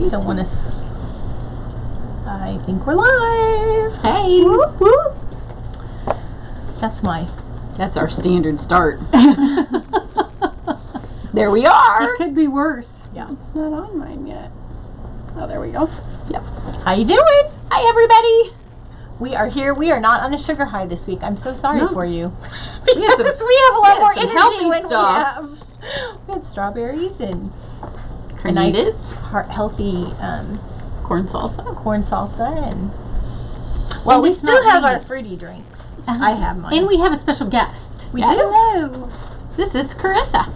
these Don't two. want to. I think we're live. Hey, Whoop, whoop. That's our standard start. There we are. It could be worse. Yeah. It's not on mine yet. Oh, there we go. Yep. How you doing? Hi, everybody. We are here. We are not on a sugar high this week. I'm so sorry No. for you. We had some- Because we have a lot more some energy healthy when stuff. we had strawberries and a nice Carnitas, healthy corn salsa. corn salsa and well, And we it's still not have me. our fruity drinks. I have mine. And we have a special guest. We Yes. do. Hello. This is Carissa.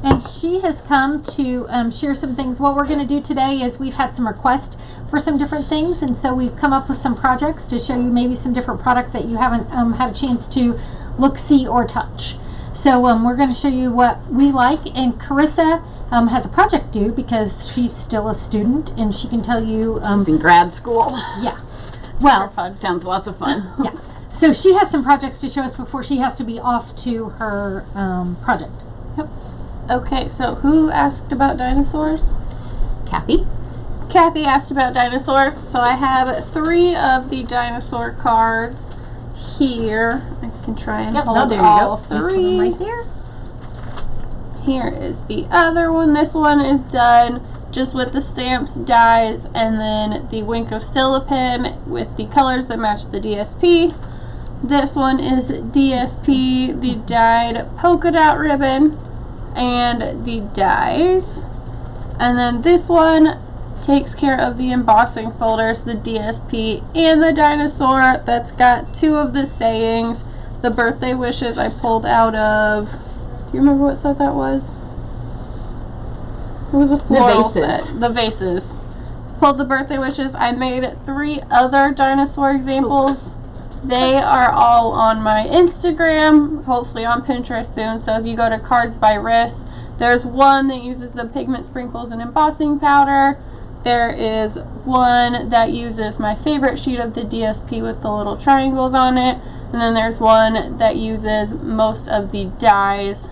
And she has come to share some things. What we're going to do today is we've had some requests for some different things, and so we've come up with some projects to show you maybe some different product that you haven't had a chance to look, see, or touch. So we're going to show you what we like, and Carissa has a project due because she's still a student, and she can tell you. She's in grad school. Yeah. Well, Fun. Sounds lots of fun. yeah. So she has some projects to show us before she has to be off to her project. Okay, so who asked about dinosaurs? Kathy. Kathy asked about dinosaurs. So I have 3 of the dinosaur cards here. I can try and Yep, hold no, there all you go. Just put them 3. right there. Here is the other one. This one is done just with the stamps, dies, and then the Wink of Stella pen with the colors that match the DSP. This one is DSP, the dyed polka dot ribbon, and the dies. And then this one takes care of the embossing folders, the DSP, and the dinosaur. That's got 2 of the sayings. The birthday wishes I pulled out of... Do you remember what set that was? It was a floral vases. set. The vases. Pulled the birthday wishes. I made 3 other dinosaur examples. They are all on my Instagram, hopefully on Pinterest soon. So if you go to Cards by Riss, there's one that uses the pigment sprinkles and embossing powder. There is one that uses my favorite sheet of the DSP with the little triangles on it. And then there's one that uses most of the dies.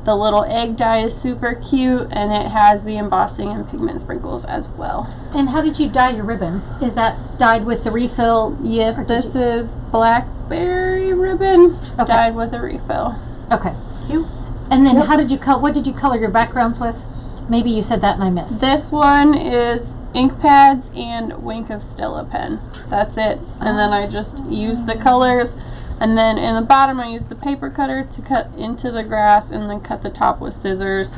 The little egg die is super cute, and it has the embossing and pigment sprinkles as well. And how did you dye your ribbon? Is that dyed with the refill? Yes, Or did this is blackberry ribbon Okay. dyed with a refill. Okay. Cute. And then Yep. how did you what did you color your backgrounds with? Maybe you said that and I missed. This one is ink pads and Wink of Stella pen. That's it. And then I just use the colors. And then in the bottom I use the paper cutter to cut into the grass and then cut the top with scissors.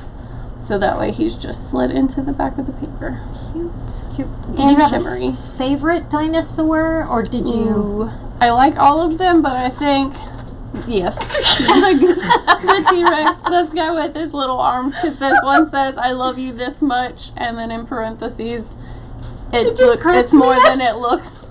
So that way he's just slid into the back of the paper. Cute. Did And you have shimmery. a favorite dinosaur, or did you? Ooh, I like all of them, but I think, yes, the T-Rex, this guy with his little arms, because this one says, I love you this much, and then in parentheses, it's more than it looks.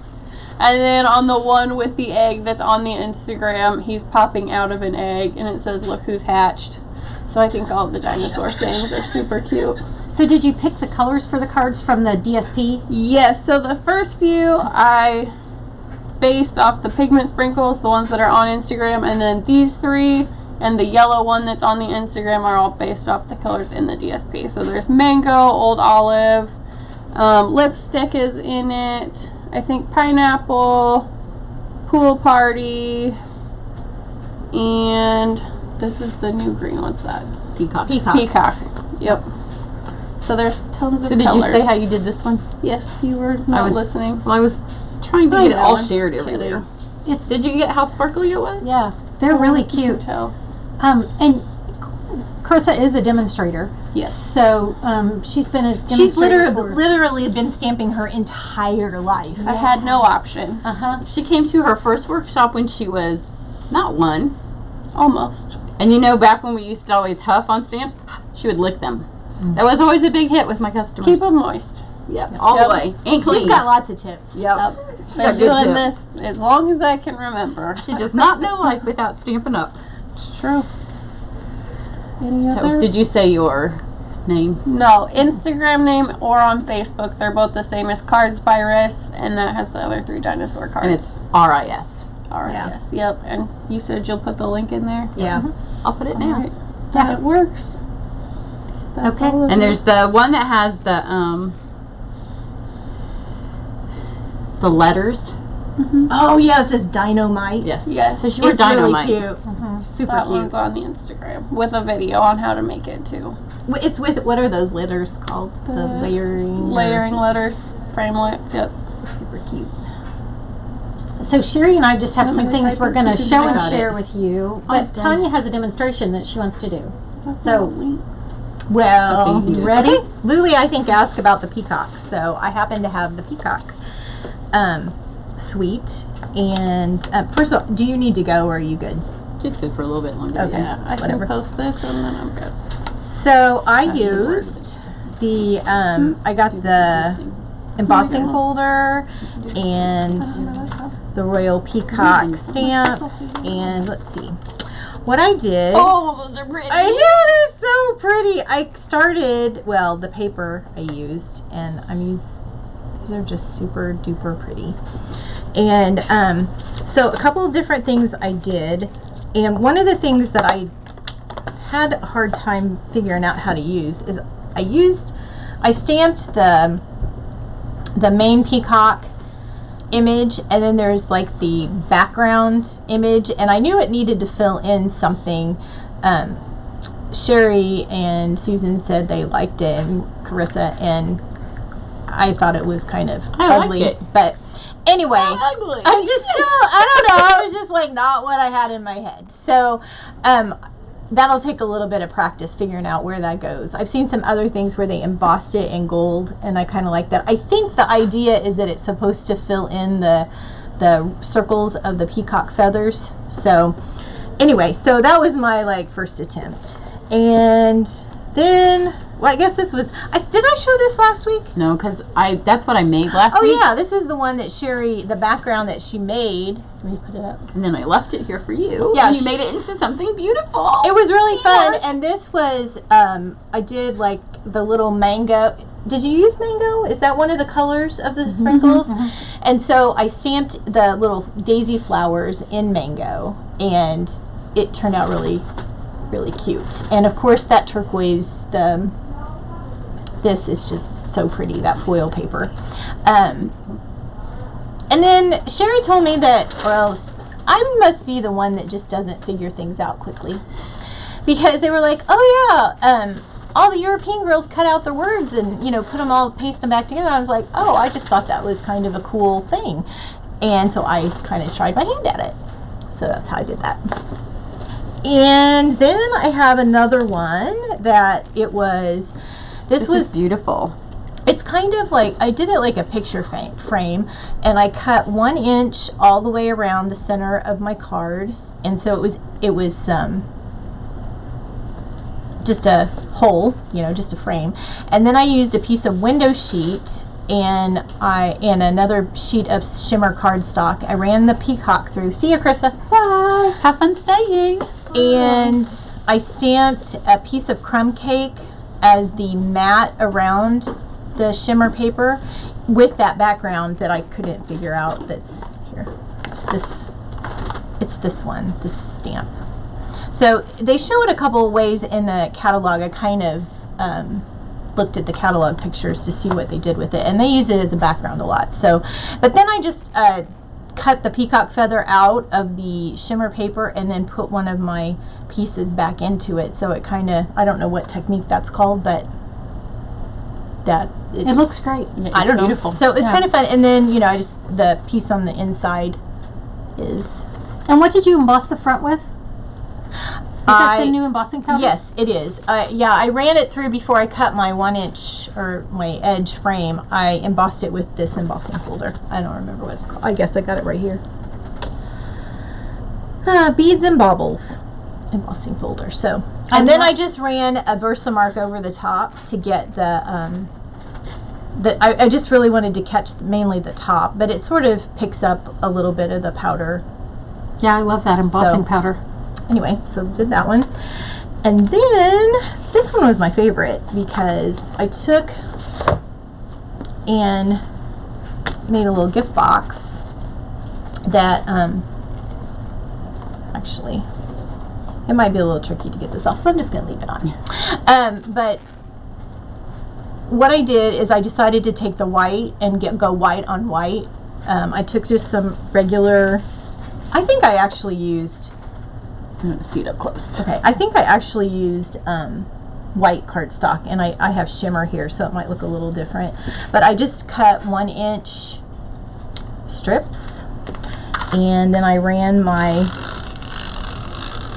And then on the one with the egg that's on the Instagram, he's popping out of an egg, and it says, look who's hatched. So I think all of the dinosaur sayings are super cute. So did you pick the colors for the cards from the DSP? Yes, so the first few I based off the pigment sprinkles, the ones that are on Instagram, and then these 3 and the yellow one that's on the Instagram are all based off the colors in the DSP. So there's mango, old olive, lipstick is in it, I think pineapple, pool party, and this is the new green, what's that? Peacock. Peacock. Yep. So there's tons of So did colors. you say how you did this one? Yes, you were not listening. Well, I was trying to I get it know, all I'm shared kidding. everywhere. It's Did you get how sparkly it was? yeah, they're really You can cute. tell. And Carissa is a demonstrator. Yes. So she's been a demonstrator. She's for, literally been stamping her entire life. I had no option. She came to her first workshop when she was not 1. Almost. And you know, back when we used to always huff on stamps, she would lick them. That was always a big hit with my customers. Keep them moist. Yep, all Yep. the way. And clean. She's got lots of tips. Yep. She's Been got good doing tips. this as long as I can remember. She does not know life without Stampin' Up. It's true. Any So, others? did you say your name? No, Instagram name or on Facebook. They're both the same as Cards by Riss, and that has the other 3 dinosaur cards. And it's RIS. RIS. Yep. And you said you'll put the link in there? Yeah. I'll put it now. Alright. Yeah, it works. That's Okay. all of And it. there's the one that has the the letters. Oh yeah, it says Dynamite. Yes. Yes. So your It's Dynamite. really cute. Super That cute. one's on the Instagram with a video on how to make it too. It's with, what are those letters called? The layering. Layering letters, framelits. Yep. Super cute. So Sherry and I just have Want some me to things type we're it? going to You can show do and it. share with you. it's But done. Tanya has a demonstration that she wants to do. So, Well, Okay, you ready? okay. Luli, I think, asked about the Peacock. So I happen to have the Peacock suite. And first of all, do you need to go or are you good? She's good for a little bit longer. Okay. Yeah, I Whatever. can post this and then I'm good. So I That should work. used the, I got the embossing folder and the Royal Peacock stamp. And let's see. What I did. Oh, those are pretty. I know, they're so pretty. I started, well, the paper I used, and these are just super duper pretty. And so a couple of different things I did, and one of the things that I had a hard time figuring out how to use is I stamped the main peacock image, and then there's like the background image, and I knew it needed to fill in something. Sherry and Susan said they liked it, and Carissa, and I thought it was kind of I liked ugly, it. but anyway, ugly. I'm just still, I don't know, it was just like not what I had in my head. So that'll take a little bit of practice figuring out where that goes. I've seen some other things where they embossed it in gold, and I kind of like that. I think the idea is that it's supposed to fill in the circles of the peacock feathers. So anyway, so that was my first attempt. And then, well, I guess this was, did I show this last week? No, because that's what I made last Oh week. yeah, this is the one that Sherry, the background that she made. Let me put it up. And then I left it here for you. Yeah, And you made it into something beautiful. It was really fun, Teamwork. and this was, I did the little mango. Did you use mango? Is that one of the colors of the sprinkles? And so I stamped the little daisy flowers in mango, and it turned out really, really cute. And of course that turquoise, this is just so pretty, that foil paper. And then Sherry told me that, well, I must be the one that just doesn't figure things out quickly, because they were like, oh yeah, all the European girls cut out their words and put them all, paste them back together. I was like, oh, I just thought that was kind of a cool thing, and so I kind of tried my hand at it. So that's how I did that. And then I have another one that this was beautiful. It's kind of like, I did it like a picture frame, and I cut 1 inch all the way around the center of my card, and so it was just a hole, just a frame. And then I used a piece of window sheet and another sheet of shimmer cardstock. I ran the peacock through. See you, Carissa. Bye. Have fun staying. And I stamped a piece of crumb cake as the mat around the shimmer paper with that background that I couldn't figure out. That's here. It's this one, this stamp. So they show it a couple of ways in the catalog. I kind of looked at the catalog pictures to see what they did with it, and they use it as a background a lot. So, but then I just cut the peacock feather out of the shimmer paper and then put one of my pieces back into it. So it kind of, I don't know what technique that's called, but it looks great. I don't know. Beautiful. So it's kind of fun. And then, the piece on the inside is... And what did you emboss the front with? Is that the new embossing powder? Yes, it is. Yeah, I ran it through before I cut my 1 inch or my edge frame. I embossed it with this embossing folder. I don't remember what it's called. I guess I got it right here. Beads and Baubles embossing folder. So, and then I just ran a Versamark over the top to get I just really wanted to catch mainly the top, but it sort of picks up a little bit of the powder. Yeah, I love that embossing powder. Anyway, so did that one. And then this one was my favorite because I took and made a little gift box that actually it might be a little tricky to get this off, so I'm just gonna leave it on. But what I did is I decided to take the white and go white on white I took just some regular, I think I actually used, I'm going to see it up close. okay, I think I actually used white cardstock, and I have shimmer here, so it might look a little different. But I just cut 1-inch strips, and then I ran my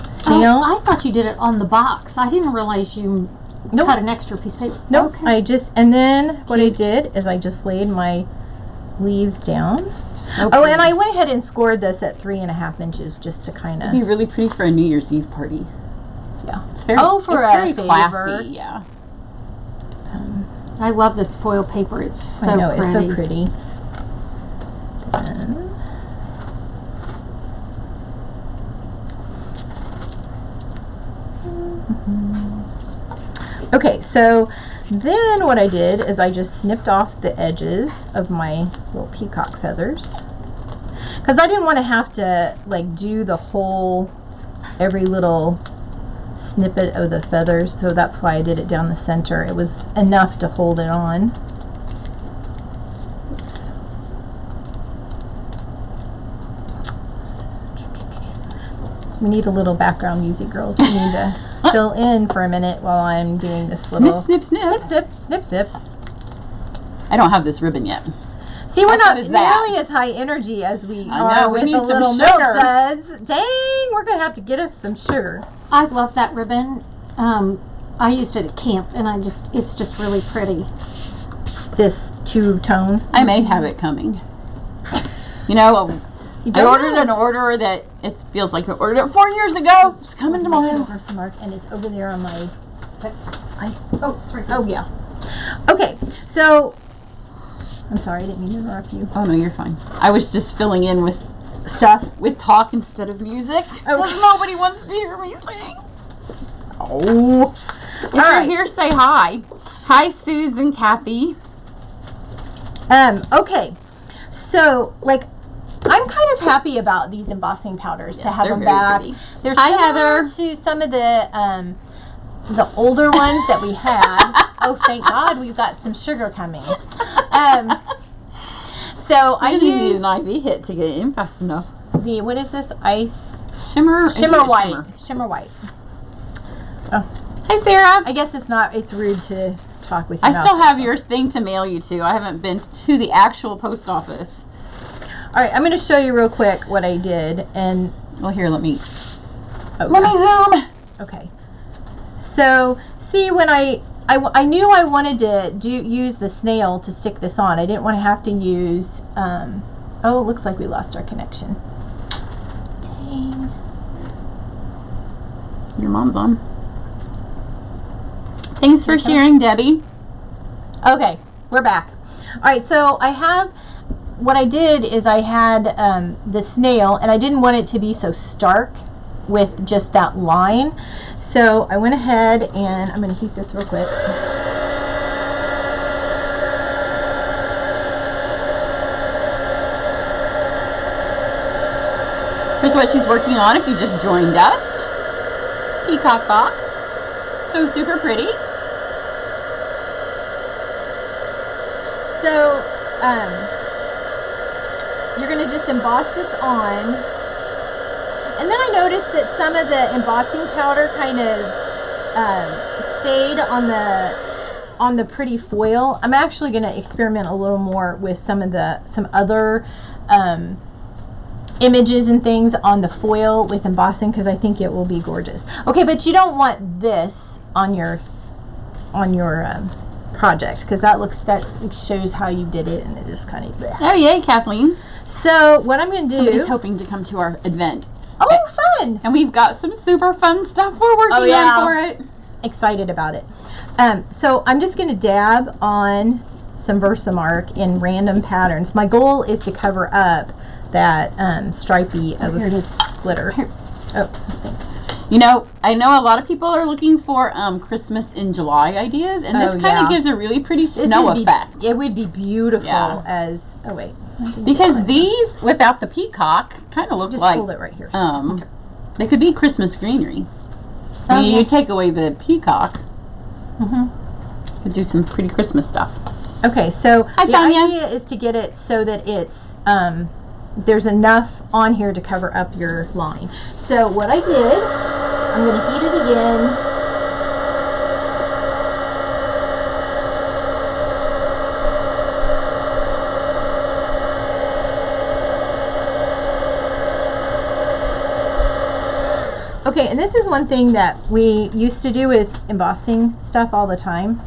snail. Oh, I thought you did it on the box. I didn't realize you Nope. cut an extra piece of paper. Nope. Okay. I just, and then what I did is I just laid my leaves down. So Oh, and pretty. I went ahead and scored this at 3.5 inches just to kind It'd be of, really pretty for a New Year's Eve party. yeah. It's very, Oh, for it's a very favor. classy. Yeah. I love this foil paper. It's so I know, pretty. it's so pretty. And okay, so then what I did is I just snipped off the edges of my little peacock feathers, because I didn't want to have to like do the whole, every little snippet of the feathers, so that's why I did it down the center. It was enough to hold it on. Oops. We need a little background music, girls. We need to fill in for a minute while I'm doing this little Snip, snip, snip. snip, snip, snip. I don't have this ribbon yet. See, we're That's not what is that? nearly as high energy as we I are know, we with need the some little sugar. milk duds. Dang, we're gonna have to get us some sugar. I love that ribbon. I used it at camp, and it's just really pretty. This two-tone. I may have it coming. You know, You I don't ordered know. an order that it feels like I ordered it 4 years ago. It's coming tomorrow. Versa mark, and it's over there on my. Oh, it's right here. Oh yeah. Okay, so I'm sorry, I didn't mean to interrupt you. Oh no, you're fine. I was just filling in with stuff with talk instead of music. Oh. Because nobody wants to hear me sing. Oh. If you're here, say hi. Hi, Susan, Kathy. Okay, so like, I'm kind of happy about these embossing powders to Yes, have they're them very back. pretty. They're Hi, similar Heather. to some of the older ones that we had. Oh, thank God, we've got some sugar coming. So I I need used an IV hit to get it in fast enough. the, what is this? Ice Shimmer. I think shimmer it's white. Shimmer white. Hi, Sarah. I guess it's rude to talk with you. I about still this have one. your thing to mail you to. I haven't been to the actual post office. All right, I'm going to show you real quick what I did, and Well, here, let me oh, let yeah. me zoom. Okay. So, see, when I knew I wanted to use the snail to stick this on. I didn't want to have to use, oh, it looks like we lost our connection. Dang. Your mom's on. Thanks for sharing, Debbie. Okay, we're back. All right, so what I did is I had the snail, and I didn't want it to be so stark with just that line. So I went ahead and I'm going to heat this real quick. Here's what she's working on if you just joined us. Peacock box. So super pretty. So you're going to just emboss this on. And then I noticed that some of the embossing powder kind of stayed on the pretty foil. I'm actually going to experiment a little more with some other images and things on the foil with embossing, because I think it will be gorgeous. Okay, but you don't want this on your project, because that shows how you did it, and it just kind of bleh. Oh yay, Kathleen. So what I'm going to do, Somebody's hoping to come to our event. oh fun, And we've got some super fun stuff we're working Oh, yeah. on for it. excited about it. So I'm just going to dab on some Versamark in random patterns. My goal is to cover up that stripey of Here it is. glitter. Here. Oh, thanks. You know, I know a lot of people are looking for Christmas in July ideas, and this Oh, kind of yeah. gives a really pretty This snow would be- effect. It would be beautiful Yeah. as, oh wait. Because these, without the peacock, kind of look just like hold it right here. they could be Christmas greenery. Oh, I mean, yeah. you take away the peacock, Mm-hmm. could do some pretty Christmas stuff. Okay, so Hi, the Tanya. idea is to get it so that it's there's enough on here to cover up your line. So what I did, I'm going to heat it again. Okay, and this is one thing that we used to do with embossing stuff all the time.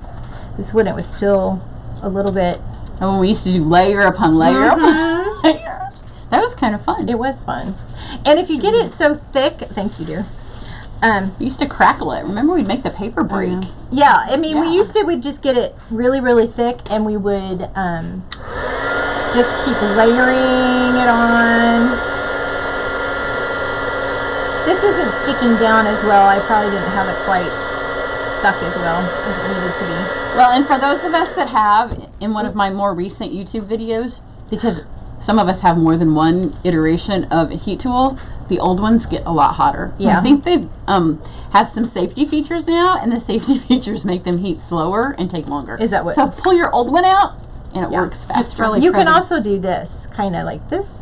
This is when it was still a little bit... And when we used to do layer upon layer upon layer. That was kind of fun. It was fun. And if you get it so thick... Thank you, dear. We used to crackle it. Remember, we'd make the paper break. Yeah, I mean, Yeah. we used to would just get it really, really thick, and we would just keep layering it on. This isn't sticking down as well. I probably didn't have it quite stuck as well as it needed to be. Well, and for those of us that have, in one of my more recent YouTube videos, because some of us have more than one iteration of a heat tool, the old ones get a lot hotter. Yeah. I think they have some safety features now, and the safety features make them heat slower and take longer. Is that what? So pull your old one out, and it Yeah. works faster. It's really You can pretty. also do this, kind of like this.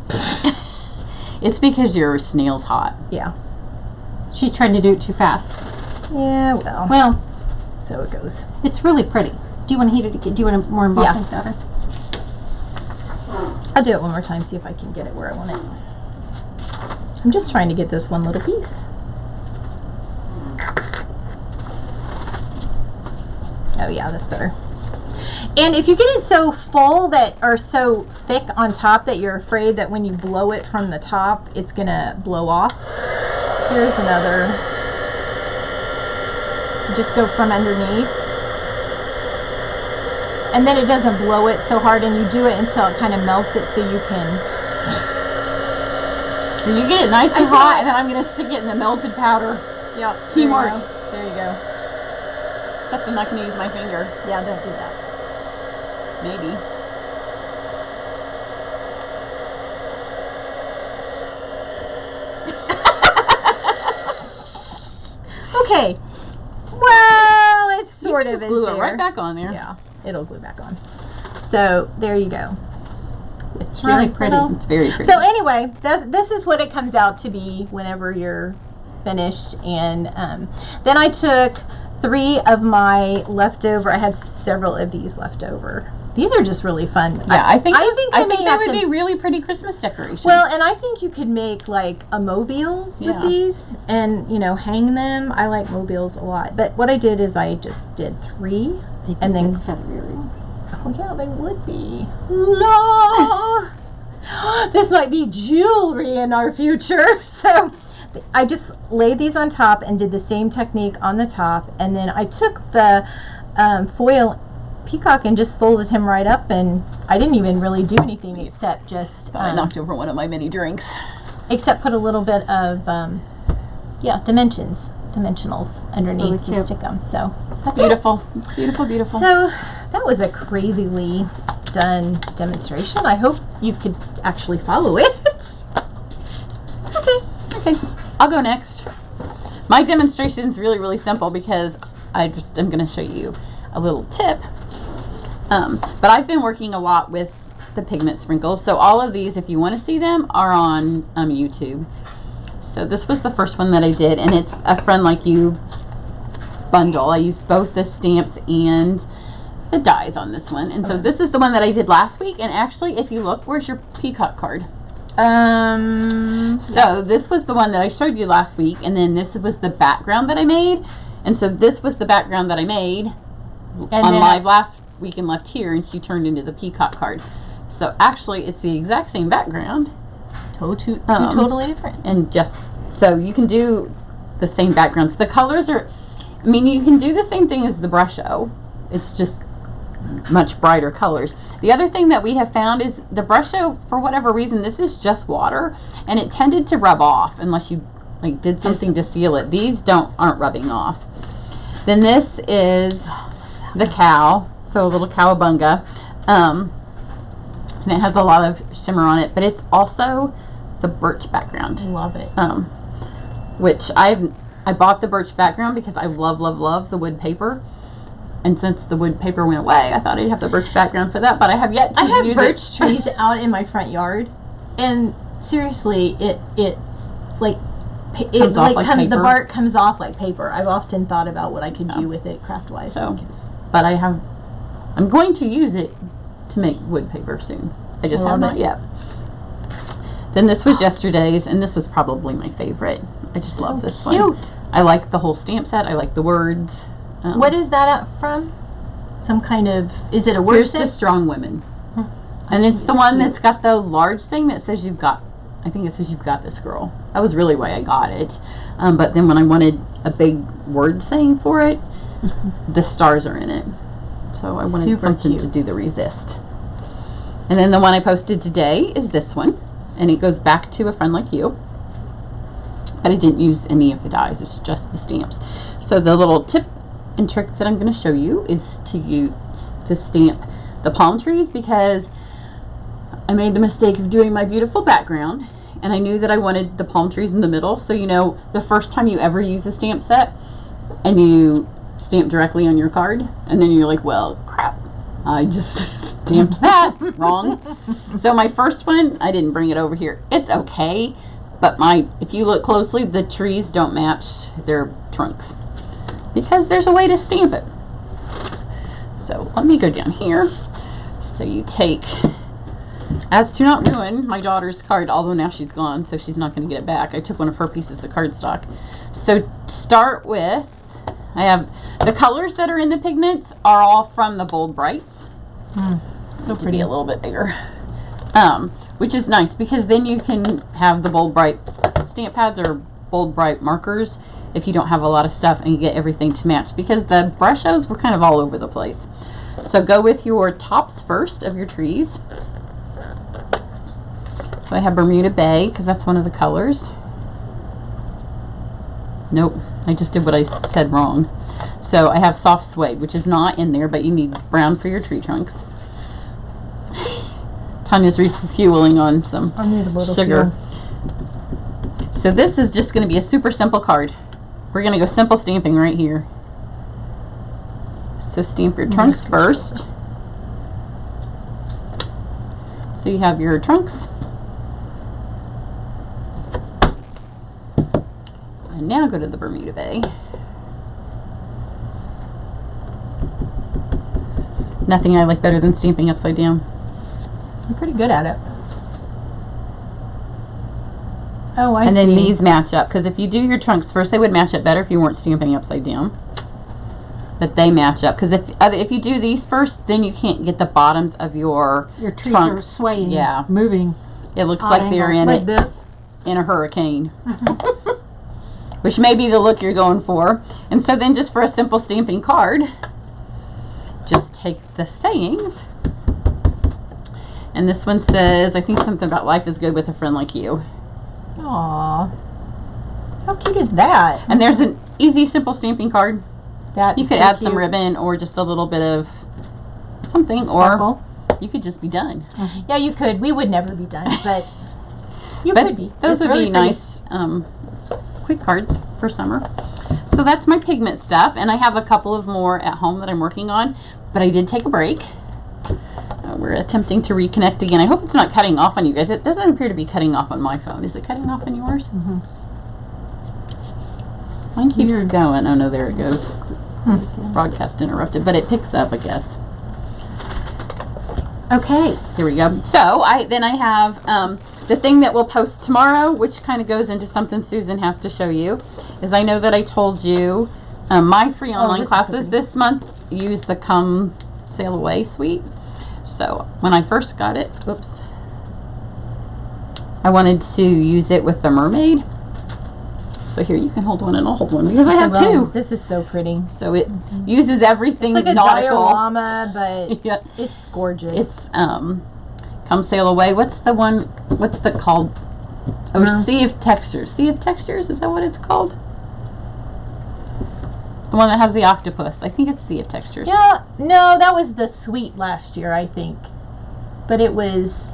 It's because your snail's hot. Yeah. She's trying to do it too fast. Yeah, well, Well, so it goes. it's really pretty. Do you want to heat it again? Do you want more embossing powder? I'll do it one more time, see if I can get it where I want it. I'm just trying to get this one little piece. Oh yeah, that's better. And if you get it so full that, or so thick on top that you're afraid that when you blow it from the top, it's gonna blow off. Here's another. Just go from underneath. And then it doesn't blow it so hard, and you do it until it kind of melts it so you can... And you get it nice and hot, and then I'm going to stick it in the melted powder. Yep. Teamwork. There you go. Except I'm not going to use my finger. Yeah, don't do that. Maybe. Okay. Well, it's sort You of just is glue there. it right back on there. Yeah, it'll glue back on. So there you go. It's really pretty. It's very pretty. So anyway, this is what it comes out to be whenever you're finished. And then I took 3 of my leftover. I had several of these left over. These are just really fun. Yeah, I think they they would be really pretty Christmas decorations. Well, and I think you could make like a mobile with Yeah. these and, you know, hang them. I like mobiles a lot. But what I did is I just did 3 and then feather earrings. oh yeah, they would be. La! This might be jewelry in our future. So I just laid these on top and did the same technique on the top, and then I took the foil Peacock and just folded him right up, and I didn't even really do anything except just I knocked over one of my mini drinks. except put a little bit of dimensionals underneath really to cute. stick them. So It's beautiful. Beautiful, beautiful. So that was a crazily done demonstration. I hope you could actually follow it. Okay, I'll go next. My demonstration is really, really simple because I just am going to show you a little tip. But I've been working a lot with the pigment sprinkles. So all of these, if you want to see them, are on YouTube. So this was the first one that I did, and it's a Friend Like You bundle. I used both the stamps and the dies on this one. And so this is the one that I did last week. And actually, if you look, where's your Peacock card? So this was the one that I showed you last week, and then this was the background that I made. And so this was the background that I made on live last week and left here, and she turned into the Peacock card. So actually, it's the exact same background. Two totally different. And just so you can do the same backgrounds. The colors are, I mean, you can do the same thing as the Brusho. It's just much brighter colors. The other thing that we have found is the Brusho, for whatever reason, this is just water, and it tended to rub off unless you like did something to seal it. These aren't rubbing off. Then this is the cow, so a little cowabunga, and it has a lot of shimmer on it, but it's also the birch background. Love it. Which I bought the birch background because I love the wood paper, And since the wood paper went away, I thought I'd have the birch background for that, but I have yet to use it. I have birch trees out in my front yard, and seriously, it Comes off like the paper. bark comes off like paper. I've often thought about what I could do with it craft-wise. So, but I'm going to use it to make wood paper soon. I just have not yet. Then this was yesterday's, and this was probably my favorite. I just love this one. Cute. I like the whole stamp set. I like the words. What is that from? Some kind of, is it a word Here's set? to Strong Women. And it's the one that's got the large thing that says you've got, I think it says you've got this girl. That was really why I got it. But then when I wanted a big word saying for it, the stars are in it. So I wanted something to do the resist. And then the one I posted today is this one. And it goes back to A Friend Like You. But I didn't use any of the dies. It's just the stamps. So the little tip and trick that I'm going to show you is to stamp the palm trees, because I made the mistake of doing my beautiful background, and I knew that I wanted the palm trees in the middle. So you know, the first time you ever use a stamp set and you stamp directly on your card, and then you're like, well, crap, I just stamped that wrong. So my first one, I didn't bring it over here. It's okay, but if you look closely, the trees don't match their trunks, because there's a way to stamp it. So let me go down here. So you take, as to not ruin my daughter's card, although now she's gone, so she's not going to get it back. I took one of her pieces of cardstock. So start with, I have the colors that are in the pigments are all from the Bold Brights. So pretty, a little bit bigger, which is nice, because then you can have the Bold Bright stamp pads or Bold Bright markers if you don't have a lot of stuff, and you get everything to match, because the brushos were kind of all over the place. So go with your tops first of your trees. So I have Bermuda Bay, because that's one of the colors. Nope, I just did what I said wrong. So I have Soft Suede, which is not in there, but you need brown for your tree trunks. Tanya's refueling on some sugar. So this is just going to be a super simple card. We're going to go simple stamping right here. So stamp your trunks first. So you have your trunks. And now go to the Bermuda Bay. Nothing I like better than stamping upside down. I'm pretty good at it. Oh, I see. And then these match up, because if you do your trunks first, they would match up better if you weren't stamping upside down. But they match up, because if you do these first, then you can't get the bottoms of your trees trunks are swaying, yeah, moving. It looks like they're in like this. In a hurricane, which may be the look you're going for. And so then, just for a simple stamping card, just take the sayings. And this one says, I think something about life is good with a friend like you. Aww. How cute is that? And there's an easy, simple stamping card. That you could add some ribbon or just a little bit of something, or you could just be done. Yeah, you could. We would never be done, but you could be. Those would be nice, quick cards for summer. So that's my pigment stuff, and I have a couple of more at home that I'm working on, but I did take a break. We're attempting to reconnect again. I hope it's not cutting off on you guys. It doesn't appear to be cutting off on my phone. Is it cutting off on yours? Mine keeps going. Oh no, there it goes. Broadcast interrupted, but it picks up, I guess. Okay. Here we go. So then I have the thing that we'll post tomorrow, which kind of goes into something Susan has to show you, is I know that I told you my free online classes this month use the Come Sail Away suite. So when I first got it, whoops, I wanted to use it with the Mermaid. So here, you can hold one and I'll hold one, because I have two. This is so pretty. So it uses everything it's like nautical. a diorama, but yeah, it's gorgeous. It's Come Sail Away. What's the one? What's the called? Oh, Sea of Textures. Sea of Textures, is that what it's called? The one that has the octopus. I think it's Sea of Textures. Yeah, no, that was the suite last year, I think. But it was...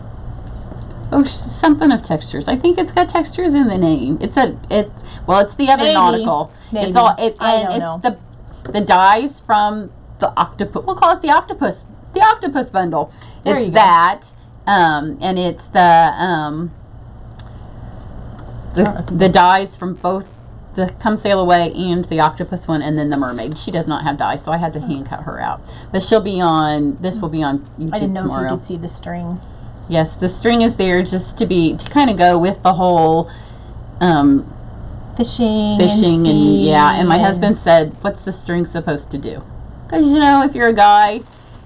Oh, something of textures. I think it's got textures in the name. It's the other nautical. Maybe. It's all and it's the dies from the octopus. We'll call it the octopus bundle. There you It's go. that, and it's the dies from both the Come Sail Away and the octopus one, and then the mermaid. She does not have dies, so I had to hand cut her out. But she'll be on. This will be on YouTube I didn't know tomorrow. if you could see the string. Yes, the string is there just to kind of go with the whole Fishing and yeah. And my and- husband said, "What's the string supposed to do?" Because you know, if you're a guy,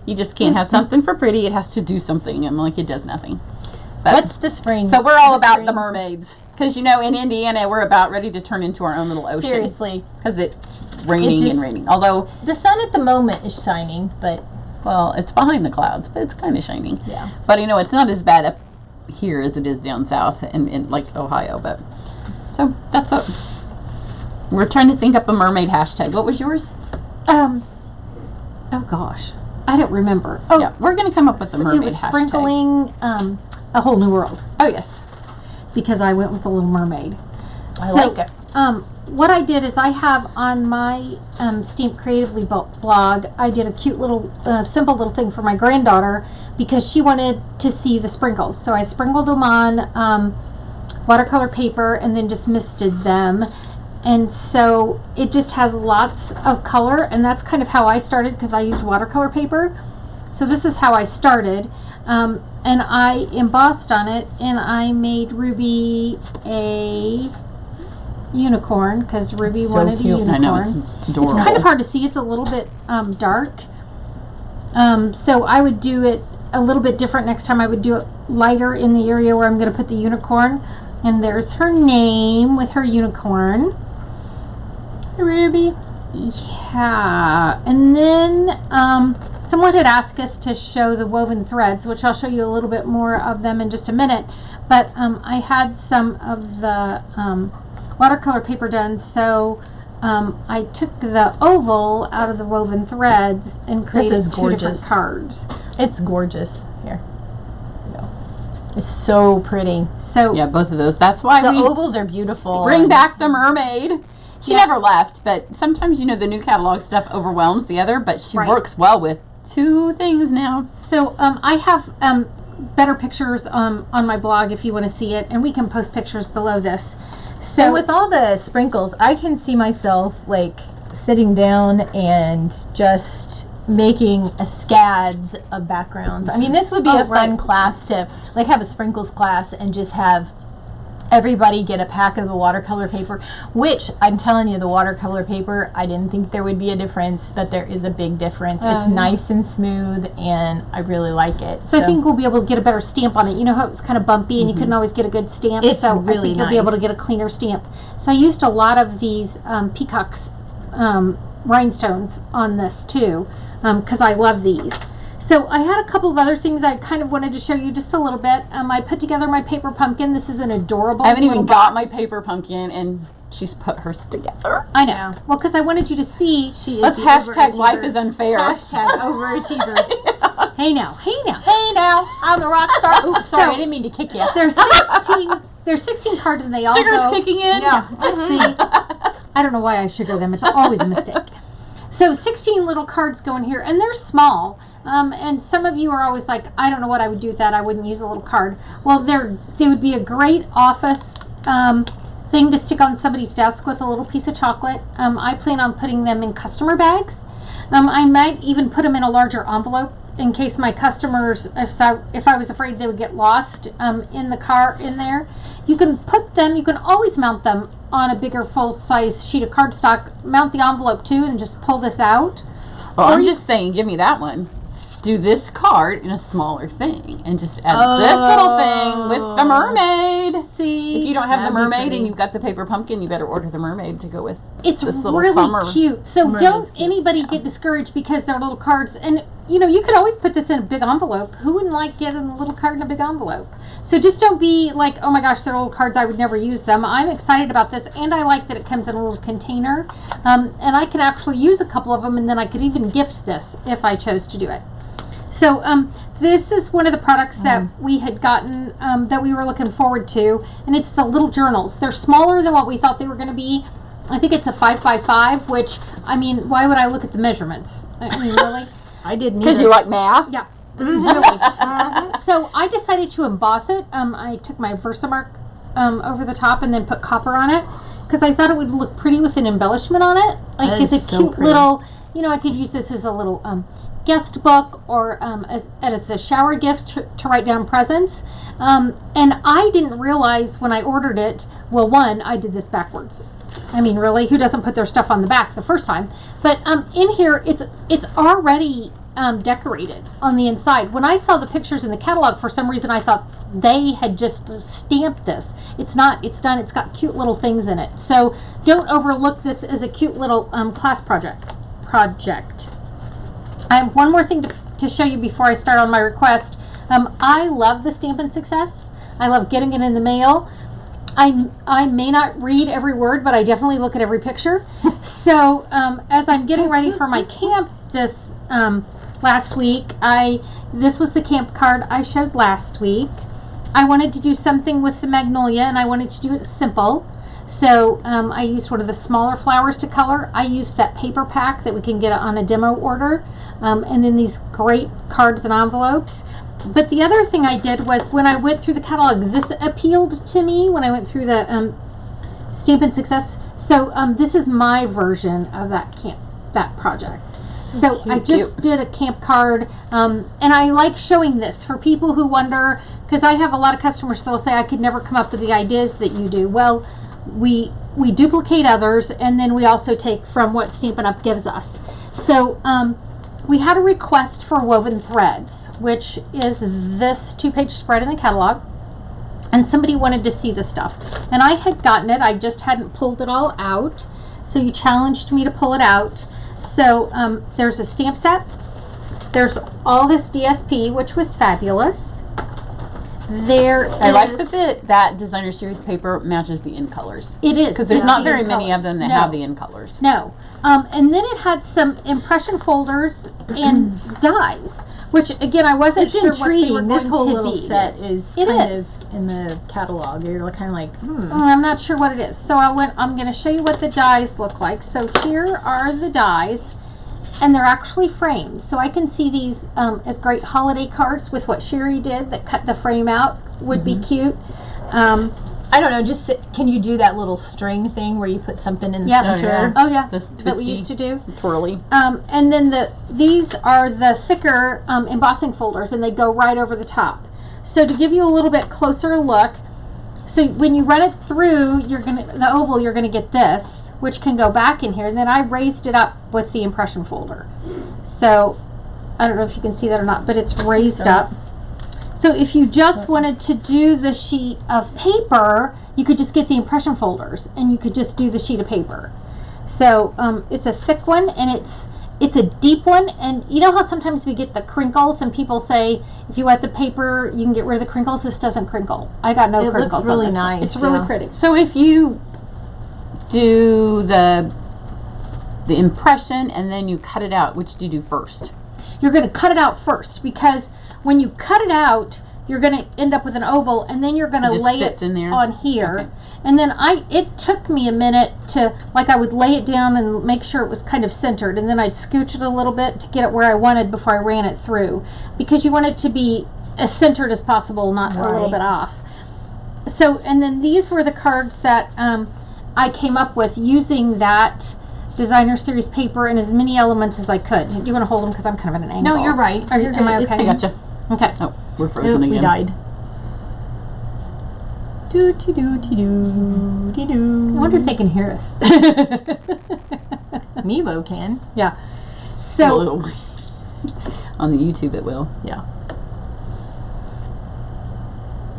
you just can't have something for pretty. It has to do something. I'm like, it does nothing. But, What's the spring? so we're all about the strings? mermaids. Because you know, in Indiana, we're about ready to turn into our own little ocean. Seriously, Because it's raining and raining. Although, the sun at the moment is shining, but well, it's behind the clouds, but it's kind of shining. yeah. But you know, it's not as bad up here as it is down south in like Ohio. But so that's what we're trying to think up a mermaid hashtag. What was yours? Oh gosh, I don't remember. Oh, Yeah, we're gonna come up with a mermaid it was hashtag. sprinkling a whole new world, Oh yes. because I went with the Little Mermaid. I like it. What I did is I have on my Stamp Creatively blog, I did a cute little, simple little thing for my granddaughter because she wanted to see the sprinkles. So I sprinkled them on watercolor paper and then just misted them. And so it just has lots of color, and that's kind of how I started because I used watercolor paper. So this is how I started. And I embossed on it, and I made Ruby a unicorn because Ruby So wanted cute. a unicorn. I know, it's adorable. It's kind of hard to see. It's a little bit dark. So I would do it a little bit different next time. I would do it lighter in the area where I'm going to put the unicorn. And there's her name with her unicorn. Ruby. Yeah. And then someone had asked us to show the woven threads, which I'll show you a little bit more of them in just a minute. But I had some of the watercolor paper done, so I took the oval out of the woven threads and created is two different gorgeous. cards. It's gorgeous. Here. You go. It's so pretty. So Yeah, both of those. That's why The we ovals are beautiful. bring and- back the mermaid. She Yeah. never left, but sometimes, you know, the new catalog stuff overwhelms the other, but she Right. works well with two things now. So I have better pictures on my blog if you want to see it, and we can post pictures below this. So And with all the sprinkles, I can see myself like sitting down and just making a scads of backgrounds. I mean, this would be Oh, a fun right. class to like have a sprinkles class and just have everybody get a pack of the watercolor paper, which I'm telling you, the watercolor paper, I didn't think there would be a difference, but there is a big difference. It's nice and smooth, and I really like it. So I think we'll be able to get a better stamp on it. You know how it was kind of bumpy and you couldn't always get a good stamp? It's so I really think you'll be able to nice. get a cleaner stamp. So I used a lot of these Peacock's rhinestones on this too, because I love these. So I had a couple of other things I kind of wanted to show you just a little bit. I put together my paper pumpkin. This is an adorable I haven't even little got my box. paper pumpkin, and she's put hers together. I know. Yeah. Well, because I wanted you to see. She is Let's the hashtag life overachiever. is unfair. Hashtag overachiever. Hey now, hey now. Hey now, I'm a rock star. Oops, sorry, So- I didn't mean to kick you. There's 16. There's 16 cards, and they all Sugar's go. kicking in. Yeah. See, I don't know why I sugar them. It's always a mistake. So 16 little cards go in here, and they're small. And some of you are always like, I don't know what I would do with that. I wouldn't use a little card. Well, they would be a great office thing to stick on somebody's desk with a little piece of chocolate. I plan on putting them in customer bags. I might even put them in a larger envelope in case my customers, if I was afraid they would get lost in the car in there. You can put them, you can always mount them on a bigger full-size sheet of cardstock. Mount the envelope too and just pull this out. Well, Or I'm you- just saying, give me that one. Do this card in a smaller thing and just add this little thing with the mermaid. See? If you don't have the That'd be mermaid pretty. and you've got the paper pumpkin, you better order the mermaid to go with It's this little really summer. cute. So Mermaid's don't cute, anybody get discouraged because they're little cards. And, you know, you could always put this in a big envelope. Who wouldn't like getting a little card in a big envelope? So just don't be like, oh my gosh, they're little cards, I would never use them. I'm excited about this, and I like that it comes in a little container. And I can actually use a couple of them, and then I could even gift this if I chose to do it. So this is one of the products that we had gotten that we were looking forward to, and it's the little journals. They're smaller than what we thought they were going to be. I think it's a 5x5, which, I mean, why would I look at the measurements? I mean, really? I didn't Because either. you like math? Yeah. Really. So I decided to emboss it. I took my Versamark over the top and then put copper on it because I thought it would look pretty with an embellishment on it. Like That it's is a so cute pretty. little, you know, I could use this as a little guest book or as a shower gift to write down presents. And I didn't realize when I ordered it, well, one, I did this backwards. I mean, really, who doesn't put their stuff on the back the first time? But in here, it's already decorated on the inside. When I saw the pictures in the catalog, for some reason, I thought they had just stamped this. It's not. It's done. It's got cute little things in it. So don't overlook this as a cute little class project. I have one more thing to show you before I start on my request. I love the Stampin' Success. I love getting it in the mail. I may not read every word, but I definitely look at every picture. So as I'm getting ready for my camp this last week, this was the camp card I showed last week. I wanted to do something with the magnolia, and I wanted to do it simple. So I used one of the smaller flowers to color. I used that paper pack that we can get on a demo order, and then these great cards and envelopes. But the other thing I did was when I went through the catalog, this appealed to me when I went through the Stampin' Success. So this is my version of that project. So I just did a camp card, and I like showing this for people who wonder, because I have a lot of customers that will say I could never come up with the ideas that you do. Well, we duplicate others, and then we also take from what Stampin' Up gives us. So we had a request for woven threads, which is this 2-page spread in the catalog, and somebody wanted to see the stuff. And I had gotten it, I just hadn't pulled it all out, so you challenged me to pull it out. So there's a stamp set, there's all this DSP, which was fabulous. I like that designer series paper matches the in colors. It is. Because there's not very many of them that have the in colors. No. And then it had some impression folders and dies, which again I wasn't sure what they were going to be. This whole little set is kind of in the catalog. You're kind of like, I'm not sure what it is. So I'm going to show you what the dies look like. So here are the dies, and they're actually frames. So I can see these as great holiday cards with what Sherry did that cut the frame out would be cute. I don't know, just can you do that little string thing where you put something in the center? Oh yeah, This that we used to do. Twirly. And then these are the thicker embossing folders, and they go right over the top. So to give you a little bit closer look, so when you run it through, the oval, you're gonna get this, which can go back in here. And then I raised it up with the impression folder. So I don't know if you can see that or not, but it's raised up. So if you just wanted to do the sheet of paper, you could just get the impression folders, and you could just do the sheet of paper. So it's a thick one, and it's a deep one. And you know how sometimes we get the crinkles, and people say if you wet the paper, you can get rid of the crinkles. This doesn't crinkle. I got no crinkles. It looks really on this. nice. It's really pretty. So if you do the impression and then you cut it out, which do you do first? You're going to cut it out first, because when you cut it out, you're going to end up with an oval, and then you're going to lay it in there on here. Okay. And then it took me a minute to, I would lay it down and make sure it was kind of centered, and then I'd scooch it a little bit to get it where I wanted before I ran it through, because you want it to be as centered as possible, not a little bit off. So, and then these were the cards that I came up with using that designer series paper and as many elements as I could. Do you want to hold them, because I'm kind of at an angle? No, you're right. Am I okay? I gotcha. Okay. Oh, we're frozen again. We died. Do-do-do-do-do-do. I wonder if they can hear us. Mevo can. Yeah. So on the YouTube it will. Yeah.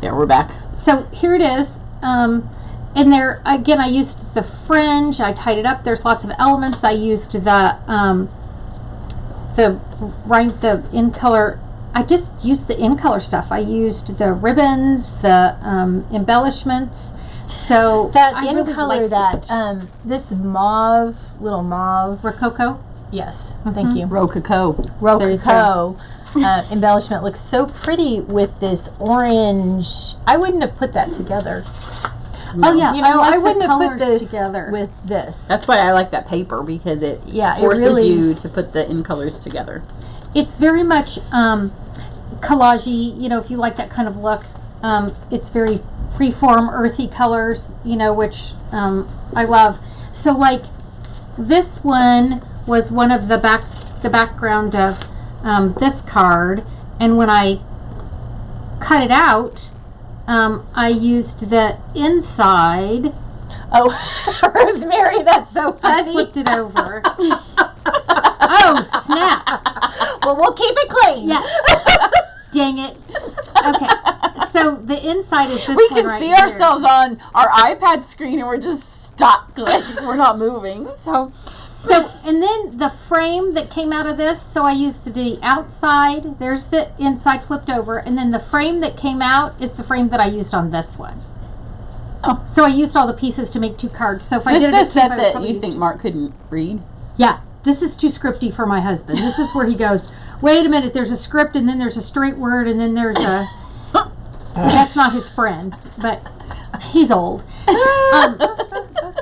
Yeah, we're back. So here it is. And there again, I used the fringe. I tied it up. There's lots of elements. I used the in color. I just used the in color stuff. I used the ribbons, the embellishments. So That I in really color, liked that it. this little mauve. Rococo. Yes, thank you. Rococo. Rococo embellishment looks so pretty with this orange. I wouldn't have put that together. Oh yeah, You know, like I the wouldn't have put colors this together. with this. That's why I like that paper, because it Yeah, it forces really- you to put the in colors together. It's very much collagey, you know, if you like that kind of look. It's very freeform, earthy colors, you know, which I love. So like this one was one of the background of this card, and when I cut it out, I used the inside. Oh, Rosemary, that's so I funny. flipped it over. Oh snap! Well, we'll keep it clean. Yes. Dang it. Okay. So the inside is this We one can right see here. ourselves on our iPad screen, and we're just stuck. Like, we're not moving. So, and then the frame that came out of this, so I used the outside, there's the inside flipped over, and then the frame that came out is the frame that I used on this one. Oh. So I used all the pieces to make 2 cards. So if I Is did it this at the camp, set I would that probably you use think two. Mark couldn't read? Yeah, this is too scripty for my husband. This is where he goes, wait a minute, there's a script, and then there's a straight word, and then there's a... That's not his friend, but he's old.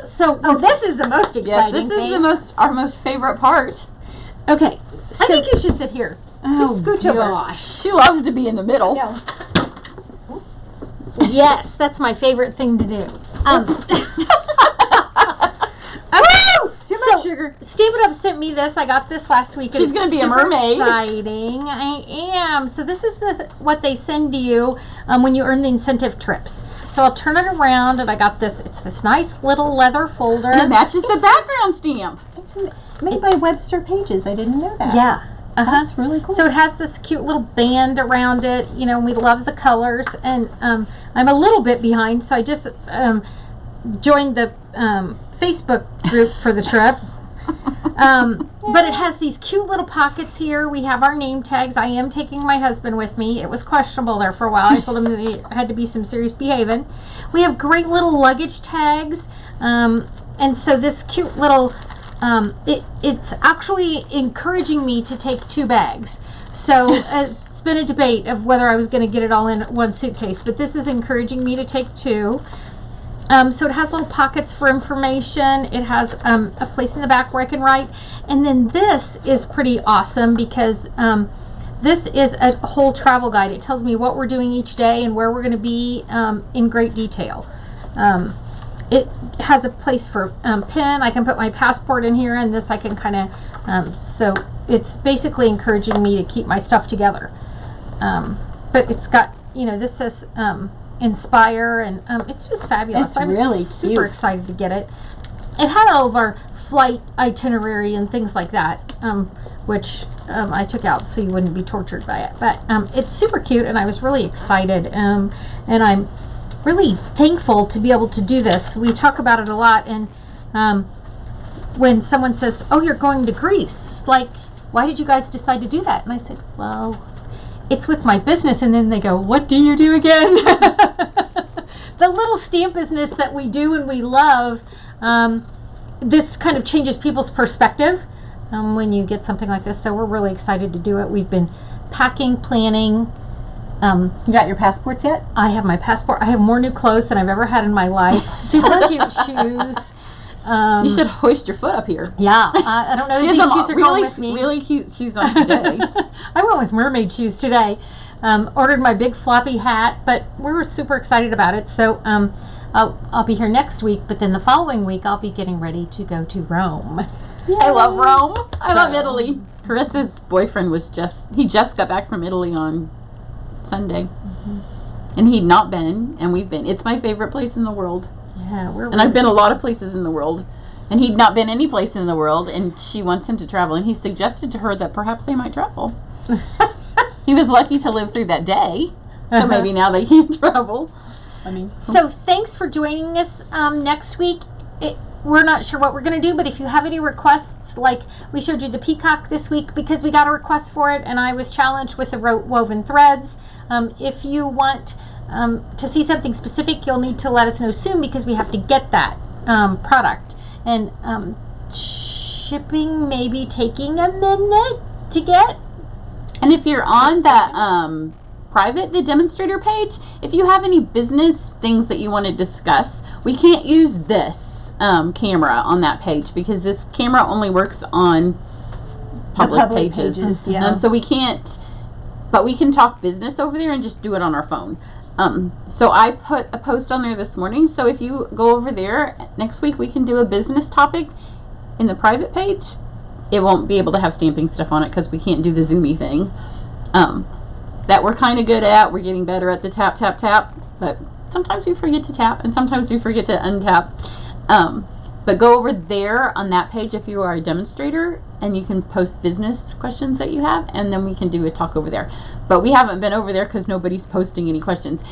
So Oh, this is the most exciting Yes, this is thing. our most favorite part. okay. So, I think you should sit here. oh Just scooch over. gosh. She loves to be in the middle. No. Oops. Yes, that's my favorite thing to do. Too So- much sugar. Stampin' Up sent me this. I got this last week. and She's gonna it's be a super mermaid. Exciting. I am. So this is what they send to you when you earn the incentive trips. So I'll turn it around, and I got this. It's this nice little leather folder. And it matches the background stamp. It's made by Webster Pages. I didn't know that. Yeah. That's really cool. So it has this cute little band around it. You know, we love the colors, and I'm a little bit behind, so I just joined the Facebook group for the trip. But it has these cute little pockets here. We have our name tags. I am taking my husband with me. It was questionable there for a while. I told him that he had to be some serious behaving. We have great little luggage tags. And so this cute little, it's actually encouraging me to take 2 bags. So it's been a debate of whether I was going to get it all in one suitcase, but this is encouraging me to take 2. So it has little pockets for information. It has a place in the back where I can write. And then this is pretty awesome because this is a whole travel guide. It tells me what we're doing each day and where we're going to be in great detail. It has a place for pen. I can put my passport in here, and this I can kind of, so it's basically encouraging me to keep my stuff together. But it's got, you know, this says Inspire, and it's just fabulous. It's I'm really super cute. excited to get it. It had all of our flight itinerary and things like that, which I took out so you wouldn't be tortured by it. But it's super cute, and I was really excited, and I'm really thankful to be able to do this. We talk about it a lot, and when someone says, "Oh, you're going to Greece," like, why did you guys decide to do that? And I said, well, it's with my business. And then they go, what do you do again? The little stamp business that we do and we love, this kind of changes people's perspective when you get something like this. So we're really excited to do it. We've been packing, planning. You got your passports yet? I have my passport. I have more new clothes than I've ever had in my life. Super cute shoes. You should hoist your foot up here. Yeah, I don't know She if has these some shoes are going really, with me. really cute shoes on today. I went with mermaid shoes today. Ordered my big floppy hat, but we were super excited about it. So I'll be here next week, but then the following week I'll be getting ready to go to Rome. I love Rome. I love So- Italy. Carissa's boyfriend he just got back from Italy on Sunday. And he'd not been, and we've been. It's my favorite place in the world. Yeah, we're And I've been a lot of places in the world. And he'd not been any place in the world, and she wants him to travel. And he suggested to her that perhaps they might travel. He was lucky to live through that day. So maybe now they can travel. So thanks for joining us next week. We're not sure what we're going to do, but if you have any requests, like we showed you the Peacock this week because we got a request for it, and I was challenged with the woven threads. If you want to see something specific, you'll need to let us know soon because we have to get that product. And shipping may be taking a minute to get. And if you're on that private, the demonstrator page, if you have any business things that you want to discuss, we can't use this camera on that page because this camera only works on public pages. Yeah. So we can't, but we can talk business over there and just do it on our phone. So I put a post on there this morning. So if you go over there next week, we can do a business topic in the private page. It won't be able to have stamping stuff on it because we can't do the zoomy thing. That we're kind of good at. We're getting better at the tap, tap, tap. But sometimes we forget to tap and sometimes we forget to untap. But go over there on that page if you are a demonstrator and you can post business questions that you have, and then we can do a talk over there. But we haven't been over there because nobody's posting any questions.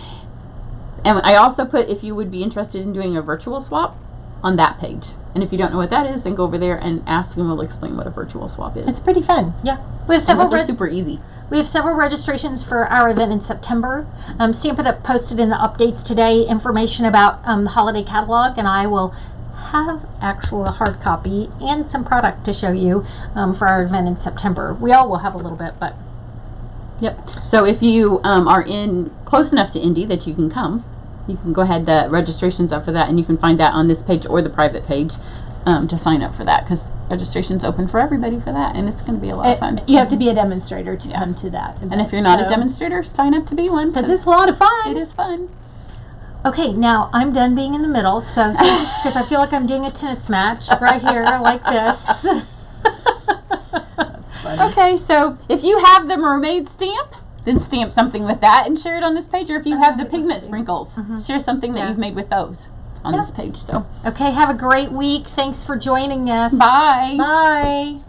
And I also put if you would be interested in doing a virtual swap on that page. And if you don't know what that is, then go over there and ask and we'll explain what a virtual swap is. It's pretty fun. Yeah. We have And several those are super easy. We have several registrations for our event in September. Stampin' Up! Posted in the updates today information about the holiday catalog, and I will have actual hard copy and some product to show you for our event in September. We all will have a little bit, but Yep. So if you are in close enough to Indy that you can come, you can go ahead. The registration's up for that, and you can find that on this page or the private page to sign up for that because registration's open for everybody for that, and it's going to be a lot of fun. You have to be a demonstrator to come to that event. And if you're not a demonstrator, sign up to be one because it's a lot of fun. It is fun. okay, now I'm done being in the middle, so because I feel like I'm doing a tennis match right here like this. That's funny. Okay, so if you have the mermaid stamp, then stamp something with that and share it on this page. Or if you have the pigment sprinkles, share something that you've made with those on this page. So Okay, have a great week. Thanks for joining us. bye. Bye.